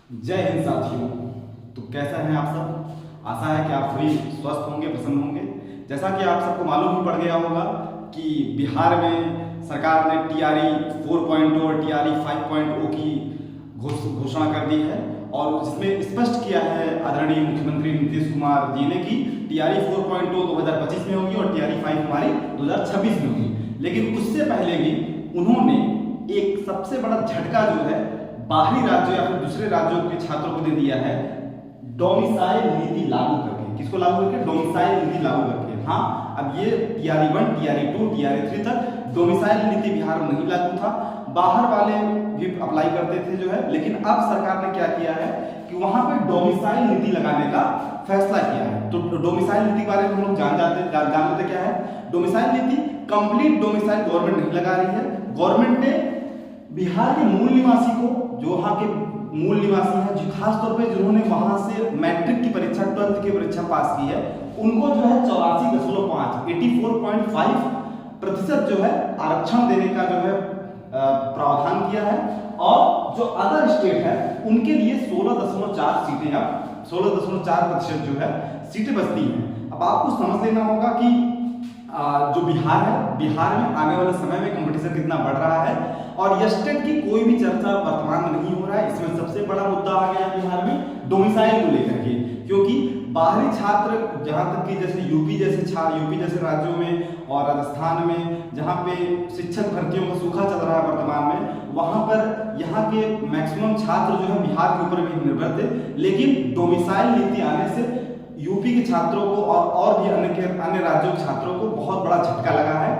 जय हिंद साथियों। तो कैसा हैं आप सब। आशा है कि आप सभी स्वस्थ होंगे, प्रसन्न होंगे। जैसा कि आप सबको मालूम ही पड़ गया होगा कि बिहार में सरकार ने टीआरई 4.0 और टीआरई 5.0 की घोषणा कर दी है और जिसमें स्पष्ट किया है आदरणीय मुख्यमंत्री नीतीश कुमार जी ने कि टीआरई 4.0 2025 में होगी और टीआरई 5 हमारी 2026 में होगी। लेकिन उससे पहले भी उन्होंने एक सबसे बड़ा झटका जो है बाहरी राज्यों या फिर दूसरे राज्यों के छात्रों को दे दिया है, डोमिसाइल नीति लागू करके। किसको लागू करके? डोमिसाइल नीति लागू करके। हाँ, अब ये टीआरई 1, टीआरई 2, टीआरई 3 तक डोमिसाइल नीति बिहार में नहीं लागू था। बाहर वाले भी अप्लाई करते थे जो है, लेकिन अब सरकार ने क्या किया है कि वहां पे डोमिसाइल नीति लगाने का फैसला किया है। तो डोमिसाइल नीति के बारे में हम लोग जान लेते क्या है। डोमिसाइल नीति कंप्लीट डोमिसाइल गवर्नमेंट नहीं लगा रही है। गवर्नमेंट ने बिहार के मूल निवासी को, जो वहाँ के मूल निवासी हैं, जो खास तौर पे जिन्होंने वहां से मैट्रिक की परीक्षा, 12th की परीक्षा पास की है, उनको जो है 84.5% जो है आरक्षण देने का जो है प्रावधान किया है। और जो अदर स्टेट है उनके लिए 16.4 सीटें, अब 16.4% जो है सीटें बचती हैं। अब आपको समझ लेना होगा कि जो बिहार है, बिहार में आने वाले समय में कंपटीशन कितना बढ़ रहा है और एस्टेट की कोई भी चर्चा वर्तमान में नहीं हो रहा है। इसमें सबसे बड़ा मुद्दा आ गया है बिहार में डोमिसाइल को लेकर के, क्योंकि बाहरी छात्र जहां तक कि जैसे यूपी जैसे राज्यों में और राजस्थान में, जहां पे शिक्षक भर्तियों का सूखा चल रहा है वर्तमान में, वहां पर यहाँ के मैक्सिमम छात्र जो है बिहार के ऊपर भी निर्भर थे। लेकिन डोमिसाइल नीति आने से यूपी के छात्रों को और भी अन्य राज्यों के छात्रों को बहुत बड़ा झटका लगा है।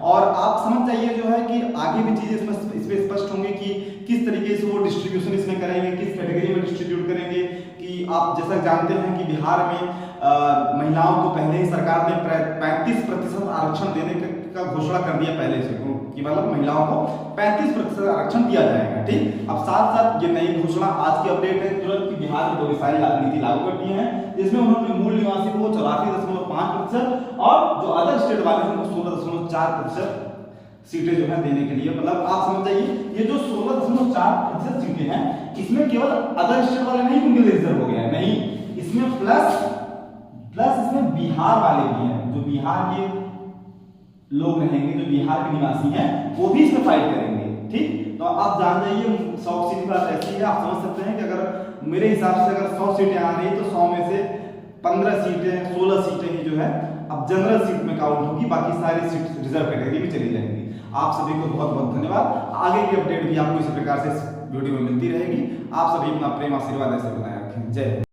और आप समझ जाइए जो है कि आगे भी चीजें इसमें स्पष्ट होंगी कि किस तरीके से वो डिस्ट्रीब्यूशन इसमें करेंगे, किस कैटेगरी में डिस्ट्रीब्यूट करेंगे। कि आप जैसा जानते हैं कि बिहार में महिलाओं को पहले ही सरकार ने 35% आरक्षण देने का घोषणा कर दिया पहले से, कि मतलब महिलाओं को 35% आरक्षण दिया जाएगा। ठीक, अब साथ साथ ये नई घोषणा आज की अपडेट है तुरंत कि बिहार में डोमिसाइल नीति लागू कर दी है, जिसमें उन्होंने मूल निवासी को 84.5% और जो अदर स्टेट वाले हैं उनको 16.4% सीटें जो है देने के लिए। मतलब आप समझ जाइए ये जो 16.4% सीटें हैं, इसमें केवल अदर स्टेट वाले नहीं उनके लिए रिजर्व हो गया है, नहीं, इसमें प्लस इसमें बिहार वाले भी हैं। जो बिहार के लोग रहेंगे, जो बिहार के निवासी हैं, वो भी इसमें फाइट करेंगे। ठीक, तो आप जान जाइए 100 सीट की बात ऐसी है। आप समझ सकते हैं कि अगर मेरे हिसाब से अगर 100 सीटें आ रही है तो 100 में से 15 सीटें, 16 सीटें ही जो है अब जनरल सीट में काउंट होगी, बाकी सारी सीट रिजर्व कैटेगरी में चली जाएंगी। आप सभी को बहुत बहुत धन्यवाद। आगे की अपडेट भी आपको इसी प्रकार से वीडियो में मिलती रहेगी। आप सभी अपना प्रेम आशीर्वाद ऐसे बनाए रखें। जय हिंद।